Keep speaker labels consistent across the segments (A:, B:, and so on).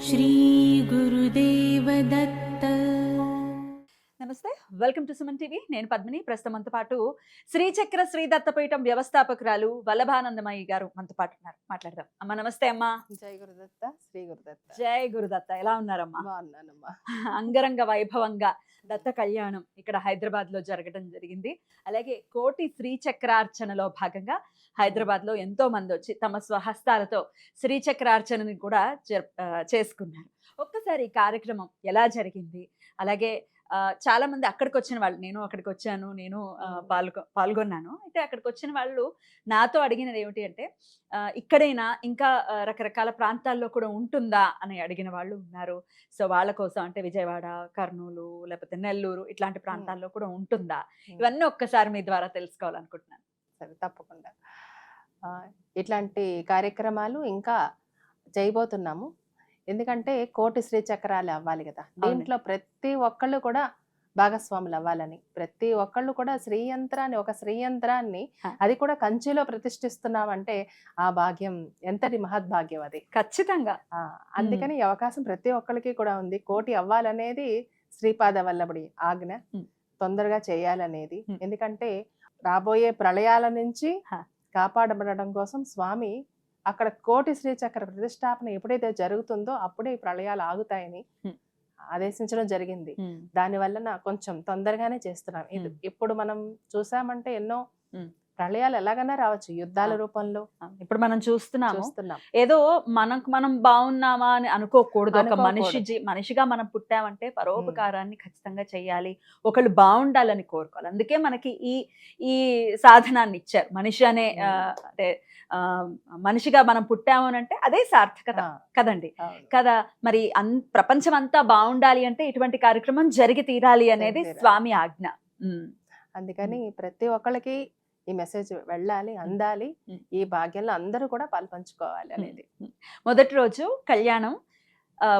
A: श्री गुरुदेव दत्त।
B: నమస్తే, welcome to Suman TV. నేను పద్మిని. ప్రస్తుతం మనతో పాటు శ్రీచక్ర శ్రీ దత్తపీఠం వ్యవస్థాపకురాలు వల్లభానందమయ్య గారు మనతో పాటు ఉన్నారు. మాట్లాడదాం. అమ్మ నమస్తే. అమ్మా
C: జై గురుదత్త, శ్రీ గురుదత్త.
B: జై గురుదత్త. ఎలా ఉన్నారమ్మా?
C: బాగున్నానమ్మా.
B: అంగరంగ వైభవంగా దత్త కళ్యాణం ఇక్కడ హైదరాబాద్ లో జరగడం జరిగింది. అలాగే కోటి శ్రీచక్రార్చనలో భాగంగా హైదరాబాద్ లో ఎంతో మంది వచ్చి తమ స్వహస్తాలతో శ్రీచక్రార్చనని కూడా చేసుకున్నారు. ఒక్కసారి ఈ కార్యక్రమం ఎలా జరిగింది, అలాగే చాలా మంది అక్కడికి వచ్చిన వాళ్ళు, నేను అక్కడికి వచ్చాను, నేను పాల్గొన్నాను. అయితే అక్కడికి వచ్చిన వాళ్ళు నాతో అడిగినది ఏమిటి అంటే, ఇక్కడైనా ఇంకా రకరకాల ప్రాంతాల్లో కూడా ఉంటుందా అని అడిగిన వాళ్ళు ఉన్నారు. సో వాళ్ళ కోసం అంటే విజయవాడ, కర్నూలు, లేకపోతే నెల్లూరు ఇట్లాంటి ప్రాంతాల్లో కూడా ఉంటుందా, ఇవన్నీ ఒక్కసారి మీ ద్వారా తెలుసుకోవాలనుకుంటున్నాను.
C: సరే, తప్పకుండా. ఇట్లాంటి కార్యక్రమాలు ఇంకా చేయబోతున్నాము. ఎందుకంటే కోటి శ్రీచక్రాలు అవ్వాలి కదా. దీంట్లో ప్రతి ఒక్కళ్ళు కూడా భాగస్వాములు అవ్వాలని, ప్రతి ఒక్కళ్ళు కూడా శ్రీయంత్రాన్ని, ఒక శ్రీయంత్రాన్ని అది కూడా కంచిలో ప్రతిష్ఠిస్తున్నామంటే ఆ భాగ్యం ఎంతటి మహద్భాగ్యం అది.
B: ఖచ్చితంగా.
C: అందుకని ఈ అవకాశం ప్రతి ఒక్కరికి కూడా ఉంది. కోటి అవ్వాలనేది శ్రీపాద వల్లభుడి ఆజ్ఞ, తొందరగా చేయాలనేది. ఎందుకంటే రాబోయే ప్రళయాల నుంచి కాపాడబడడం కోసం స్వామి అక్కడ కోటి శ్రీచక్ర ప్రతిష్టాపన ఎప్పుడైతే జరుగుతుందో అప్పుడే ప్రళయాలు ఆగుతాయని ఆదేశించడం జరిగింది. దాని వలన కొంచెం తొందరగానే చేస్తున్నాం. ఇప్పుడు మనం చూసామంటే ఎన్నో ప్రళయాలు ఎలాగైనా రావచ్చు, యుద్ధాల రూపంలో.
B: ఇప్పుడు మనం చూస్తున్నాం. ఏదో మనం బాగున్నామా అని అనుకోకూడదు. ఒక మనిషిగా మనం పుట్టామంటే పరోపకారాన్ని ఖచ్చితంగా చెయ్యాలి, ఒకళ్ళు బాగుండాలని కోరుకోవాలి. అందుకే మనకి ఈ సాధనాన్ని ఇచ్చారు. మనిషి అనే అంటే మనిషిగా మనం పుట్టాము అని అంటే అదే సార్థకత కదండి కదా. మరి ప్రపంచం అంతా బాగుండాలి అంటే ఇటువంటి కార్యక్రమం జరిగి తీరాలి అనేది స్వామి ఆజ్ఞ.
C: అందుకని ప్రతి ఒక్కళ్ళకి ఈ మెసేజ్ వెళ్ళాలి, అందాలి. ఈ భాగ్యంలో అందరూ కూడా పాల్పంచుకోవాలి అనేది.
B: మొదటి రోజు కళ్యాణం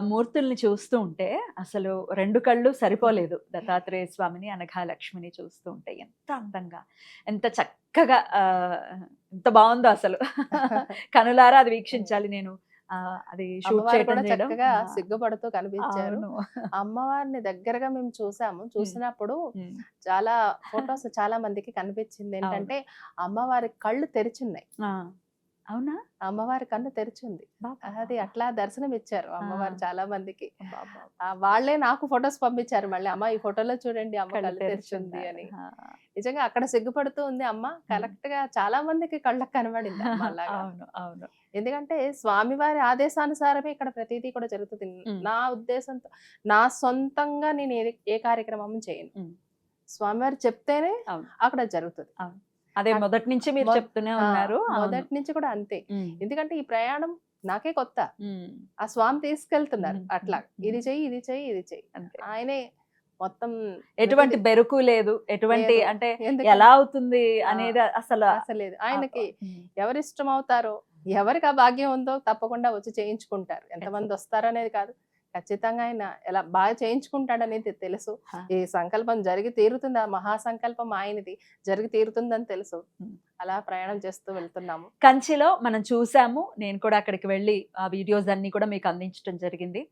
B: మూర్తుల్ని చూస్తూ ఉంటే అసలు రెండు కళ్ళు సరిపోలేదు. దత్తాత్రేయ స్వామిని, అనఘా లక్ష్మిని చూస్తూ ఉంటే ఎంత అందంగా, ఎంత చక్కగా, ఎంత బాగుందో అసలు. కనులారా అది వీక్షించాలి. నేను అది షూట్ చేయడం
C: చక్కగా సిగ్గుపడుతూ కనిపించారు. అమ్మవారిని దగ్గరగా మేము చూసినప్పుడు చాలా ఫొటోస్ చాలా మందికి కనిపించింది ఏంటంటే అమ్మవారి కళ్ళు తెరిచున్నాయి.
B: అవునా?
C: అమ్మవారి కన్ను తెరిచింది. అది అట్లా దర్శనం ఇచ్చారు అమ్మవారు చాలా మందికి. వాళ్ళే నాకు ఫొటోస్ పంపించారు మళ్ళీ, అమ్మ ఈ ఫోటోలో చూడండి అమ్మ కళ్ళు తెరిచింది అని. నిజంగా అక్కడ సిగ్గుపడుతూ ఉంది అమ్మ. కరెక్ట్ గా చాలా మందికి కళ్ళకు కనబడింది. ఎందుకంటే స్వామివారి ఆదేశానుసారమే ఇక్కడ ప్రతిదీ కూడా జరుగుతుంది. నా ఉద్దేశంతో, నా సొంతంగా నేను ఏ కార్యక్రమం చేయను. స్వామివారు చెప్తేనే అక్కడ జరుగుతుంది.
B: అదే మొదటి నుంచి మీరు చెప్తూనే ఉన్నారు.
C: మొదటి నుంచి కూడా అంతే. ఎందుకంటే ఈ ప్రయాణం నాకే కొత్త. ఆ స్వామి తీసుకెళ్తున్నారు అట్లా, ఇది చెయ్యి, ఇది చెయ్యి, ఇది చెయ్యి. ఆయనే మొత్తం,
B: ఎటువంటి బెరుకు లేదు, ఎటువంటి అంటే ఎలా అవుతుంది అనేది అసలు
C: లేదు. ఆయనకి ఎవరు ఇష్టం అవుతారో, ఎవరికి ఆ భాగ్యం ఉందో తప్పకుండా వచ్చి చేయించుకుంటారు. ఎంతమంది వస్తారో అనేది కాదు, ఖచ్చితంగా ఆయన ఎలా బాగా చేయించుకుంటాడనేది తెలుసు. ఈ సంకల్పం జరిగి తీరుతుంది, ఆ మహాసంకల్పం ఆయనది జరిగి తీరుతుందని తెలుసు. అలా ప్రయాణం చేస్తూ వెళ్తున్నాము.
B: కంచిలో మనం చూసాము. నేను కూడా అక్కడికి వెళ్ళి ఆ వీడియోస్ అన్ని కూడా మీకు అందించడం జరిగింది.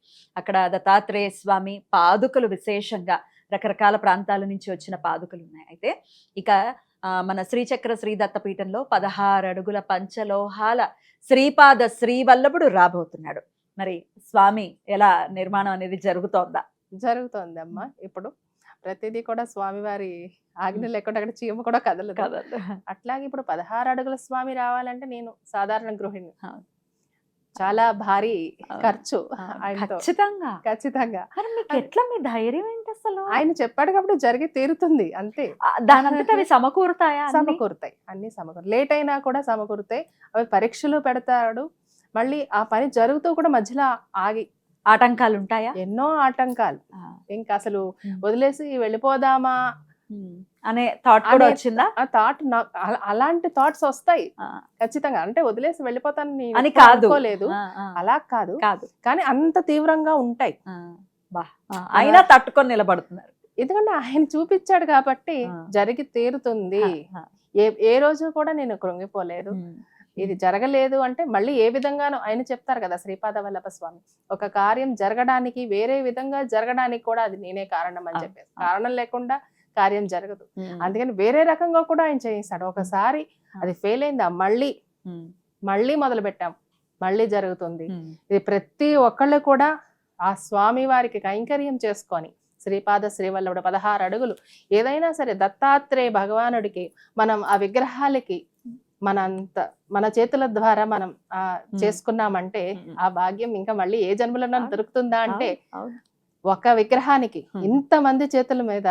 B: అక్కడ దత్తాత్రేయ స్వామి పాదుకలు, విశేషంగా రకరకాల ప్రాంతాల నుంచి వచ్చిన పాదుకలు ఉన్నాయి. అయితే ఇక మన శ్రీచక్ర శ్రీ దత్తపీఠంలో 16 అడుగుల పంచలోహాల శ్రీపాద శ్రీవల్లభుడు రాబోతున్నాడు. మరి స్వామి ఎలా నిర్మాణం అనేది
C: జరుగుతోంది అమ్మ. ఇప్పుడు ప్రతిదీ కూడా స్వామివారి ఆజ్ఞ లేకుండా అక్కడ చీమ కూడా కదలదు. అట్లాగే ఇప్పుడు 16 అడుగుల స్వామి రావాలంటే నేను సాధారణ గృహిణి, చాలా భారీ ఖర్చు. ఖచ్చితంగా
B: ఎట్లా మీ ధైర్యం ఏంటి అసలు?
C: ఆయన చెప్పాడు కాబట్టి జరిగి తీరుతుంది అంతే.
B: దానంతటా అవి సమకూరుతాయి.
C: అన్ని సమకూరు, లేట్ అయినా కూడా సమకూరుతాయి. అవి పరీక్షలు పెడతాడు. మళ్ళీ ఆ పని జరుగుతూ కూడా మధ్యలో ఆగి
B: ఆటంకాలు ఉంటాయా?
C: ఎన్నో ఆటంకాలు. ఇంకా అసలు వదిలేసి వెళ్ళిపోదామా
B: అనే థాట్ కూడా వచ్చిందా?
C: ఆ థాట్, అలాంటి థాట్స్ వస్తాయి ఖచ్చితంగా. అంటే వదిలేసి వెళ్ళిపోతాను
B: అని కాదు,
C: అలా కాదు, కానీ అంత తీవ్రంగా ఉంటాయి.
B: అయినా తట్టుకొని నిలబడుతున్నారు.
C: ఎందుకంటే ఆయన చూపించాడు కాబట్టి జరిగి తీరుతుంది. ఏ రోజు కూడా నేను కృంగిపోలేదు. ఇది జరగలేదు అంటే మళ్ళీ ఏ విధంగానో ఆయన చెప్తారు కదా శ్రీపాద వల్లభ స్వామి, ఒక కార్యం జరగడానికి వేరే విధంగా జరగడానికి కూడా అది నేనే కారణం అని చెప్పేసి, కారణం లేకుండా కార్యం జరగదు. అందుకని వేరే రకంగా కూడా ఆయన చేయిస్తాడు. ఒకసారి అది ఫెయిల్ అయిందా మళ్ళీ మొదలు పెట్టాం, మళ్ళీ జరుగుతుంది. ఇది ప్రతి ఒక్కళ్ళు కూడా ఆ స్వామి వారికి కైంకర్యం చేసుకొని శ్రీపాద శ్రీవల్లభుడు 16 అడుగులు ఏదైనా సరే దత్తాత్రేయ భగవానుడికి మనం ఆ విగ్రహాలకి మన చేతుల ద్వారా మనం చేసుకున్నామంటే ఆ భాగ్యం ఇంకా మళ్ళీ ఏ జన్మలో దొరుకుతుందా అంటే, ఒక విగ్రహానికి ఇంతమంది చేతుల మీద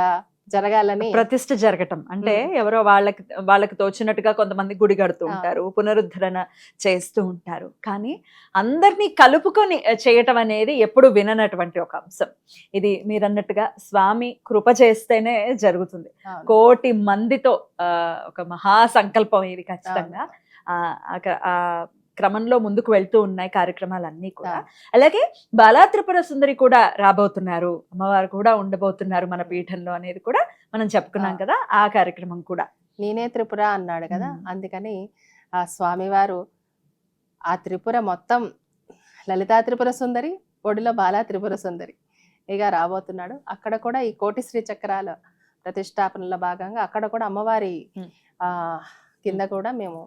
C: జరగాలని
B: ప్రతిష్ఠ జరగటం అంటే ఎవరో వాళ్ళకి తోచినట్టుగా కొంతమంది గుడి కడుతూ ఉంటారు, పునరుద్ధరణ చేస్తూ ఉంటారు, కానీ అందరినీ కలుపుకొని చేయటం అనేది ఎప్పుడు విననటువంటి ఒక అంశం. ఇది మీరన్నట్టుగా స్వామి కృప చేస్తేనే జరుగుతుంది. 1 కోటి మందితో ఒక మహా సంకల్పం ఇది ఖచ్చితంగా. ఆ క్రమంలో ముందుకు వెళ్తూ ఉన్నాయి కార్యక్రమాలన్నీ కూడా. అలాగే బాలా త్రిపుర సుందరి కూడా రాబోతున్నారు, అమ్మవారు కూడా ఉండబోతున్నారు మన పీఠంలో అనేది కూడా మనం చెప్పుకున్నాం కదా. ఆ కార్యక్రమం కూడా
C: నేనే త్రిపుర అన్నాడు కదా, అందుకని ఆ స్వామివారు ఆ త్రిపుర మొత్తం లలితా త్రిపుర సుందరి, ఒడిలో బాలా త్రిపుర సుందరి ఇక రాబోతున్నాడు. అక్కడ కూడా ఈ కోటి శ్రీ చక్రాల ప్రతిష్టాపనలో భాగంగా అక్కడ కూడా అమ్మవారి కింద కూడా మేము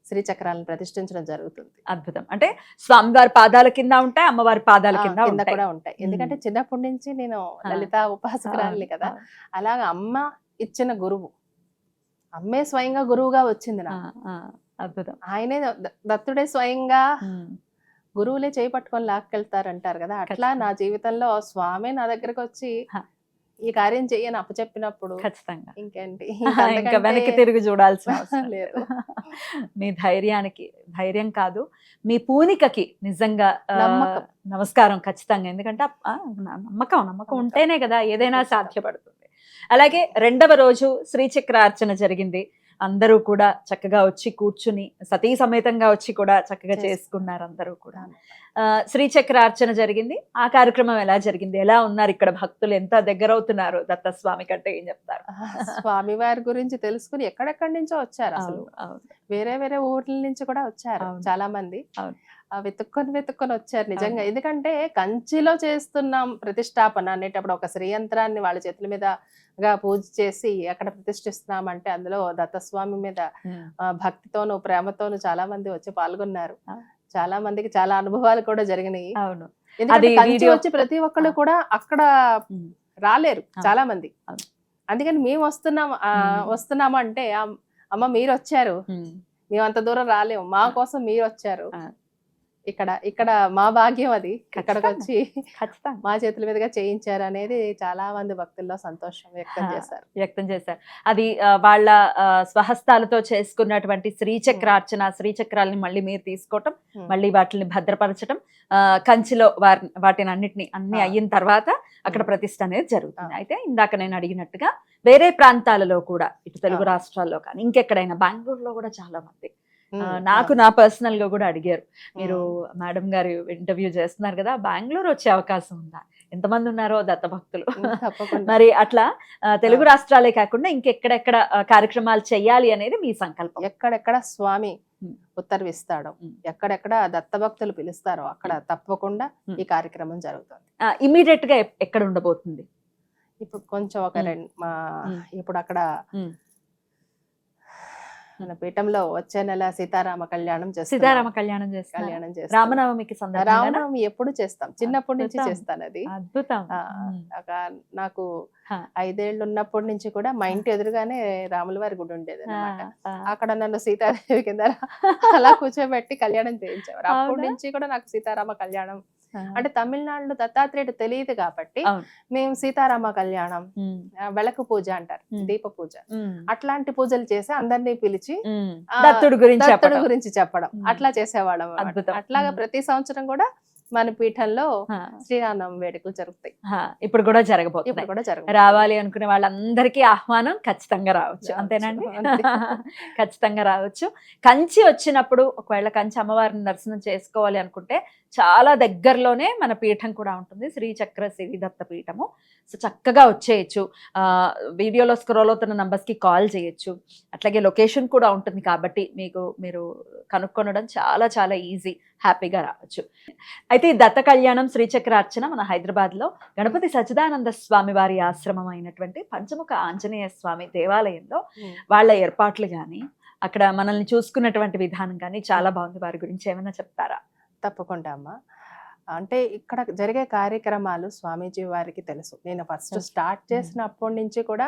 C: శ్రీచక్రాలను ప్రతిష్ఠించడం జరుగుతుంది.
B: అద్భుతం. అంటే స్వామివారి పాదాల కింద ఉంటాయి, అమ్మవారి పాదాల కింద
C: కూడా ఉంటాయి. ఎందుకంటే చిన్నప్పటి నుంచి నేను లలిత ఉపాసకురాలి కదా, అలాగా అమ్మ ఇచ్చిన గురువు, అమ్మే స్వయంగా గురువుగా వచ్చింది నా.
B: అద్భుతం.
C: ఆయనే దత్తుడే స్వయంగా గురువులే చేపట్టుకొని లాక్కెళ్తారంటారు కదా, అట్లా నా జీవితంలో స్వామి నా దగ్గరకు వచ్చి ఈ కార్యం చెయ్యని అప్పచెప్పినప్పుడు
B: ఖచ్చితంగా
C: ఇంకేంటి
B: ఇంకా వెనక్కి తిరిగి చూడాల్సిన అవసరం లేదు. మీ ధైర్యానికి, ధైర్యం కాదు మీ పూనికకి నిజంగా నమస్కారం ఖచ్చితంగా. ఎందుకంటే నమ్మకం ఉంటేనే కదా ఏదైనా సాధ్యపడుతుంది. అలాగే 2వ రోజు శ్రీచక్రార్చన జరిగింది. అందరూ కూడా చక్కగా వచ్చి కూర్చుని సతీ సమేతంగా వచ్చి కూడా చక్కగా చేసుకున్నారు అందరూ కూడా. శ్రీచక్రార్చన జరిగింది. ఆ కార్యక్రమం ఎలా జరిగింది, ఎలా ఉన్నారు ఇక్కడ భక్తులు, ఎంత దగ్గర అవుతున్నారు దత్తస్వామి కంటే ఏం చెప్తారు?
C: స్వామి వారి గురించి తెలుసుకుని ఎక్కడెక్కడి నుంచో వచ్చారు, అసలు వేరే వేరే ఊర్ల నుంచి కూడా వచ్చారు చాలా మంది. వెతుక్కొని వచ్చారు నిజంగా. ఎందుకంటే కంచిలో చేస్తున్నాం ప్రతిష్టాపన అనేటప్పుడు ఒక శ్రీయంత్రాన్ని వాళ్ళ చేతుల మీద పూజ చేసి అక్కడ ప్రతిష్ఠిస్తున్నాం అంటే అందులో దత్తస్వామి మీద భక్తితోను ప్రేమతోను చాలా మంది వచ్చి పాల్గొన్నారు. చాలా మందికి చాలా అనుభవాలు కూడా జరిగినాయి. ఎందుకంటే కంచి వచ్చి ప్రతి ఒక్కళ్ళు కూడా అక్కడ రాలేరు చాలా మంది. అందుకని మేము వస్తున్నాము అంటే అమ్మ మీరు వచ్చారు, మేము అంత దూరం రాలేము, మా కోసం మీరు వచ్చారు, ఇక్కడ మా భాగ్యం అది, ఇక్కడికి వచ్చి మా చేతుల మీదుగా చేయించారు అనేది చాలా మంది భక్తుల్లో సంతోషం వ్యక్తం చేశారు.
B: అది వాళ్ళ స్వహస్తాలతో చేసుకున్నటువంటి శ్రీచక్రార్చన, శ్రీచక్రాలని మళ్ళీ మీరు తీసుకోవటం, మళ్ళీ వాటిని భద్రపరచడం, కంచిలో వాటిని అన్ని అయిన తర్వాత అక్కడ ప్రతిష్ఠ అనేది జరుగుతుంది. అయితే ఇందాక నేను అడిగినట్టుగా వేరే ప్రాంతాలలో కూడా, ఇటు తెలుగు రాష్ట్రాల్లో కానీ ఇంకెక్కడైనా, బెంగళూరులో కూడా చాలా మంది నా పర్సనల్ గా కూడా అడిగారు, మీరు మేడం గారు ఇంటర్వ్యూ చేస్తున్నారు కదా, బెంగళూరు వచ్చే అవకాశం ఉందా? ఎంతమంది ఉన్నారో దత్త భక్తులు. మరి అట్లా తెలుగు రాష్ట్రాలే కాకుండా ఇంకెక్కడెక్కడ కార్యక్రమాలు చెయ్యాలి అనేది మీ సంకల్పం?
C: ఎక్కడెక్కడ స్వామి ఉత్తర్విస్తాడో, ఎక్కడెక్కడ దత్త భక్తులు పిలుస్తారో అక్కడ తప్పకుండా ఈ కార్యక్రమం జరుగుతుంది.
B: ఇమీడియట్ గా ఎక్కడ ఉండబోతుంది?
C: ఇప్పుడు కొంచెం ఇప్పుడు అక్కడ మన పీఠంలో వచ్చే నెల సీతారామ కళ్యాణం చేస్తాం.
B: రామనవమికి
C: రామనవమి ఎప్పుడు చేస్తాం, చిన్నప్పటి నుంచి చేస్తాను. అది
B: అద్భుతం.
C: నాకు 5 ఏళ్ళు ఉన్నప్పటి నుంచి కూడా మా ఇంటి ఎదురుగానే రాముల వారి గుడి ఉండేది అనమాట. అక్కడ నన్ను సీతాదేవి కింద అలా కూర్చోబెట్టి కళ్యాణం చేయించేవారు. అప్పటి నుంచి కూడా నాకు సీతారామ కళ్యాణం అంటే, తమిళనాడులో దత్తాత్రేయుడు తెలియదు కాబట్టి మేము సీతారామ కళ్యాణం, వెలకు పూజ అంటారు, దీప పూజ, అట్లాంటి పూజలు చేసి అందరినీ పిలిచి
B: దత్తుడు
C: గురించి చెప్పడం అట్లా చేసేవాళ్ళం. అట్లాగా ప్రతి సంవత్సరం కూడా మన పీఠంలో శ్రీరామనవమి వేడుకలు జరుగుతాయి.
B: ఇప్పుడు కూడా జరగబోతుంది. రావాలి అనుకునే వాళ్ళందరికీ ఆహ్వానం, ఖచ్చితంగా రావచ్చు. అంతేనండి? ఖచ్చితంగా రావచ్చు. కంచి వచ్చినప్పుడు ఒకవేళ కంచి అమ్మవారిని దర్శనం చేసుకోవాలి అనుకుంటే చాలా దగ్గరలోనే మన పీఠం కూడా ఉంటుంది, శ్రీచక్ర సిరిదత్త పీఠము. సో చక్కగా వచ్చేయచ్చు, వీడియోలో స్క్రోల్ అవుతున్న నంబర్స్కి కాల్ చేయొచ్చు. అట్లాగే లొకేషన్ కూడా ఉంటుంది కాబట్టి మీరు కనుక్కొనడం చాలా చాలా ఈజీ, హ్యాపీగా రావచ్చు. అయితే ఈ దత్త కళ్యాణం శ్రీచక్రార్చన మన హైదరాబాద్లో గణపతి సచ్చిదానంద స్వామి వారి ఆశ్రమం అయినటువంటి పంచముఖ ఆంజనేయ స్వామి దేవాలయంలో వాళ్ళ ఏర్పాట్లు కానీ అక్కడ మనల్ని చూసుకున్నటువంటి విధానం కానీ చాలా బాగుంది. వారి గురించి ఏమైనా చెప్తారా?
C: తప్పకుండా అమ్మా. అంటే ఇక్కడ జరిగే కార్యక్రమాలు స్వామీజీ వారికి తెలుసు. నేను ఫస్ట్ స్టార్ట్ చేసినప్పటి నుంచి కూడా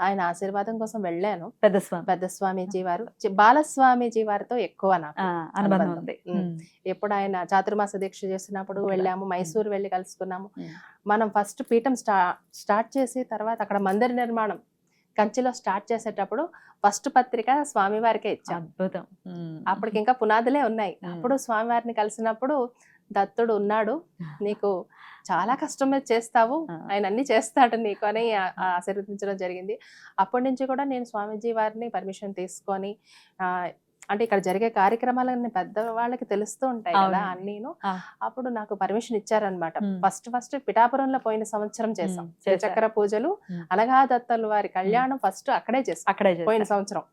C: ఆయన ఆశీర్వాదం కోసం వెళ్ళాను. పెద్ద స్వామీజీ వారు, బాలస్వామీజీ వారితో ఎక్కువ నాకు అనుబంధం ఉంది. ఎప్పుడు ఆయన చాతుర్మాస దీక్ష చేసినప్పుడు వెళ్ళాము, మైసూరు వెళ్ళి కలుసుకున్నాము. మనం ఫస్ట్ పీఠం స్టార్ట్ చేసి తర్వాత అక్కడ మందిర నిర్మాణం కంచిలో స్టార్ట్ చేసేటప్పుడు ఫస్ట్ పత్రిక స్వామివారికే ఇచ్చాం.
B: అద్భుతం.
C: అప్పటికి ఇంకా పునాదులే ఉన్నాయి. అప్పుడు స్వామివారిని కలిసినప్పుడు దత్తుడు ఉన్నాడు, నీకు చాలా కష్టం మీద చేస్తావు, ఆయన అన్ని చేస్తాడు నీకు అని ఆశీర్వదించడం జరిగింది. అప్పటి నుంచి కూడా నేను స్వామీజీ వారిని పర్మిషన్ తీసుకొని, అంటే ఇక్కడ జరిగే కార్యక్రమాలన్నీ పెద్దవాళ్ళకి తెలుస్తూ ఉంటాయి కదా అన్నీను. అప్పుడు నాకు పర్మిషన్ ఇచ్చారనమాట. ఫస్ట్ పిఠాపురంలో పోయిన సంవత్సరం చేసాం శ్రీచక్ర పూజలు, అనఘాదత్తలు వారి కళ్యాణం ఫస్ట్ అక్కడే చేసాం పోయిన సంవత్సరం.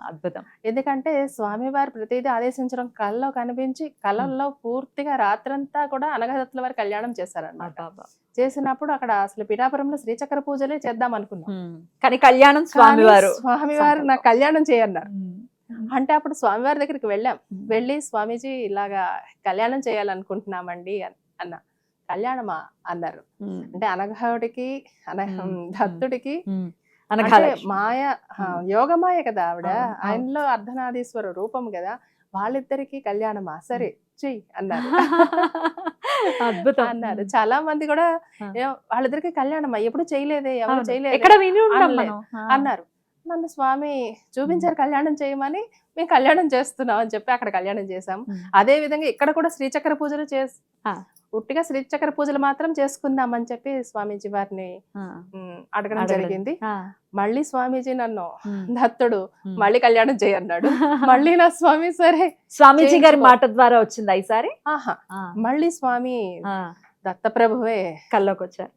B: అద్భుతం.
C: ఎందుకంటే స్వామివారు ప్రతిదీ ఆదేశించడం కళ్ళలో కనిపించి కళ్ళల్లో పూర్తిగా రాత్రంతా కూడా అనఘాదత్తుల వారి కళ్యాణం చేశారన్నమాట. చేసినప్పుడు అక్కడ అసలు పిఠాపురంలో శ్రీచక్ర పూజలే చేద్దాం అనుకున్నాం,
B: కానీ కళ్యాణం
C: స్వామివారు నాకు కళ్యాణం చేయన్నారు. అంటే అప్పుడు స్వామివారి దగ్గరికి వెళ్ళి స్వామీజీ ఇలాగా కళ్యాణం చేయాలనుకుంటున్నామండి అన్న. కళ్యాణమా అన్నారు. అంటే అనఘుడికి దత్తుడికి మాయ, యోగమాయ కదా ఆవిడ, ఆయనలో అర్ధనాదీశ్వర రూపం కదా, వాళ్ళిద్దరికి కళ్యాణమా, సరే చెయ్యి అన్నారు.
B: అద్భుతం
C: అన్నారు. చాలా మంది కూడా వాళ్ళిద్దరికి కళ్యాణమా, ఎప్పుడు చేయలేదే, ఎవరు చేయలేదు అన్నారు. నన్ను స్వామి చూపించారు కళ్యాణం చేయమని, మేము కళ్యాణం చేస్తున్నాం అని చెప్పి అక్కడ కళ్యాణం చేసాం. అదే విధంగా ఇక్కడ కూడా శ్రీచక్ర పూజలు ఉట్టిగా శ్రీచక్ర పూజలు మాత్రం చేసుకుందాం అని చెప్పి స్వామీజీ వారిని అడగడం జరిగింది. మళ్ళీ స్వామీజీ నన్ను దత్తుడు మళ్ళీ కళ్యాణం చేయన్నాడు. మళ్ళీ నా స్వామి సరే,
B: స్వామీజీ గారి మాట ద్వారా వచ్చింది ఈసారి.
C: మళ్ళీ స్వామి దత్తప్రభువే
B: కల్లోకి వచ్చారు.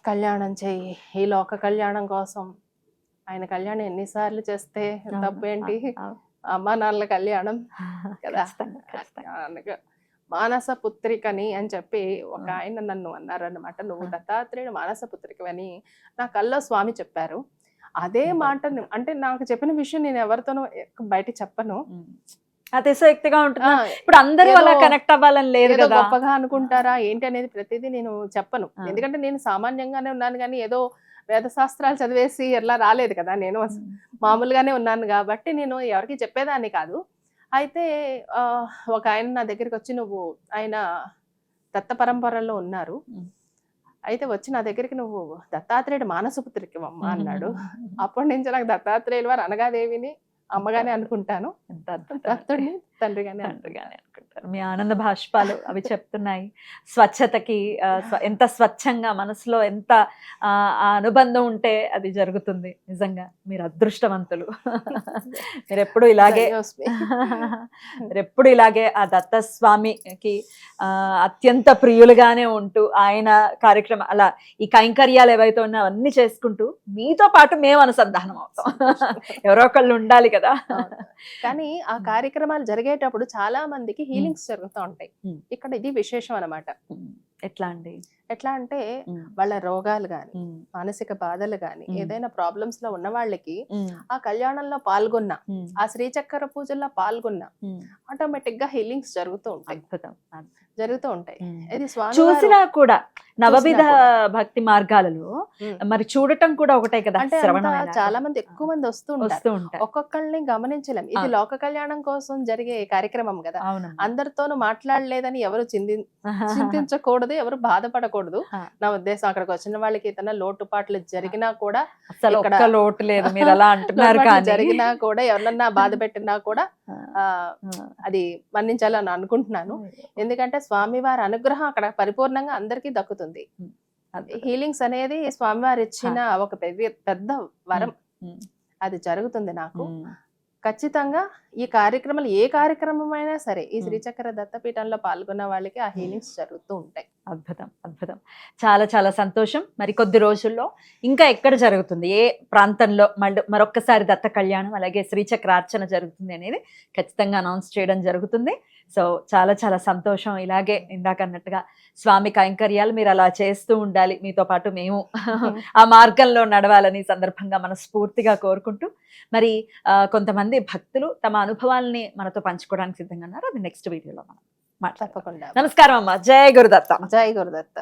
C: కళ్యాణం చెయ్యి, ఈ లోక కళ్యాణం కోసం. ఆయన కళ్యాణం ఎన్నిసార్లు చేస్తే తప్పేంటి, అమ్మ నాన్నల కళ్యాణం కదా. మానస పుత్రికని అని చెప్పి ఒక ఆయన నన్ను అన్నారన్నమాట, నువ్వు దత్తాత్రేయుడు మానస పుత్రికని నా కల్లో స్వామి చెప్పారు. అదే మాట అంటే నాకు చెప్పిన విషయం నేను ఎవరితోనూ బయట చెప్పను,
B: అతిశక్తిగా ఉంటుంది. ఇప్పుడు అందరూ అలా కనెక్ట్ అవ్వాలని లేదు కదా,
C: గొప్పగా అనుకుంటారా ఏంటి అనేది ప్రతిదీ నేను చెప్పను. ఎందుకంటే నేను సామాన్యంగానే ఉన్నాను కానీ ఏదో వేద శాస్త్రాలు చదివేసి ఎలా రాలేదు కదా, నేను మామూలుగానే ఉన్నాను కాబట్టి నేను ఎవరికి చెప్పేదాన్ని కాదు. అయితే ఒక ఆయన నా దగ్గరికి వచ్చి, నువ్వు ఆయన దత్త పరంపరలో ఉన్నారు, అయితే వచ్చి నా దగ్గరికి నువ్వు దత్తాత్రేయుడు మానసపుత్రికి అమ్మ అన్నాడు. అప్పటి నుంచి నాకు దత్తాత్రేయులు వారు అనగాదేవిని అమ్మగానే అనుకుంటాను, దత్తుడిని తండ్రిగానే అనుకుంటాను.
B: మీ ఆనంద భాష్పాలు అవి చెప్తున్నాయి. స్వచ్ఛతకి ఎంత స్వచ్ఛంగా మనసులో ఎంత అనుబంధం ఉంటే అది జరుగుతుంది. నిజంగా మీరు అదృష్టవంతులు. మీరెప్పుడు ఇలాగే ఆ దత్తస్వామికి అత్యంత ప్రియులుగానే ఉంటూ ఆయన కార్యక్రమం అలా ఈ కైంకర్యాలు ఏవైతే ఉన్నాయో అవన్నీ చేసుకుంటూ మీతో పాటు మేము అనుసంధానం అవుతాం. ఎవరో ఒకళ్ళు ఉండాలి కదా.
C: కానీ ఆ కార్యక్రమాలు జరిగేటప్పుడు చాలా మందికి హీలింగ్స్ జరుగుతూ ఉంటాయి. ఇక్కడ ఇది విశేషం అన్నమాట. ఎట్లా అంటే వాళ్ళ రోగాలు గాని, మానసిక బాధలు గాని, ఏదైనా ప్రాబ్లమ్స్ లో ఉన్న వాళ్ళకి ఆ కళ్యాణంలో పాల్గొన్నా, ఆ శ్రీచక్ర పూజల్లో పాల్గొన్నా ఆటోమేటిక్ గా హీలింగ్స్ జరుగుతూ ఉంటాయి. ఇది
B: చూసినా కూడా నవవిధ భక్తి మార్గాలలో మరి చూడటం కూడా ఒకటే కదా.
C: చాలా మంది ఎక్కువ మంది వస్తూ ఉంటారు, ఒక్కొక్కళ్ళని గమనించలేం. ఇది లోక కళ్యాణం కోసం జరిగే కార్యక్రమం కదా, అందరితోనూ మాట్లాడలేదని ఎవరు చింతించకూడదు, ఎవరు బాధపడకూడదు. నా ఉద్దేశం అక్కడికి వచ్చిన వాళ్ళకి ఏదైనా లోటుపాట్లు జరిగినా కూడా,
B: లోటు లేదు మీరు అలా అంటున్నారు,
C: జరిగినా కూడా ఎవరన్నా బాధ పెట్టినా కూడా అది మన్నించాలని అనుకుంటున్నాను. ఎందుకంటే స్వామివారి అనుగ్రహం అక్కడ పరిపూర్ణంగా అందరికీ దక్కుతుంది. హీలింగ్స్ అనేది స్వామివారు ఇచ్చిన ఒక పెద్ద వరం. అది జరుగుతుంది నాకు. ఖచ్చితంగా ఈ కార్యక్రమాలు ఏ కార్యక్రమం అయినా సరే ఈ శ్రీచక్ర దత్తపీఠంలో పాల్గొన్న వాళ్ళకి ఆ హీలింగ్స్ జరుగుతూ ఉంటాయి.
B: అద్భుతం, అద్భుతం. చాలా చాలా సంతోషం. మరి కొద్ది రోజుల్లో ఇంకా ఎక్కడ జరుగుతుంది, ఏ ప్రాంతంలో మరొక్కసారి దత్త కళ్యాణం అలాగే శ్రీచక్రార్చన జరుగుతుంది అనేది ఖచ్చితంగా అనౌన్స్ చేయడం జరుగుతుంది. సో చాలా చాలా సంతోషం. ఇలాగే ఇందాక అన్నట్టుగా స్వామి కైంకర్యాలు మీరు అలా చేస్తూ ఉండాలి, మీతో పాటు మేము ఆ మార్గంలో నడవాలని సందర్భంగా మనస్ఫూర్తిగా కోరుకుంటూ, మరి కొంతమంది భక్తులు తమ అనుభవాల్ని మనతో పంచుకోవడానికి సిద్ధంగా ఉన్నారు. అది నెక్స్ట్ వీడియోలో మనం మాట్లాడతాం.
C: తప్పకుండా.
B: నమస్కారం అమ్మా. జై గురుదత్త.
C: జై గురుదత్త.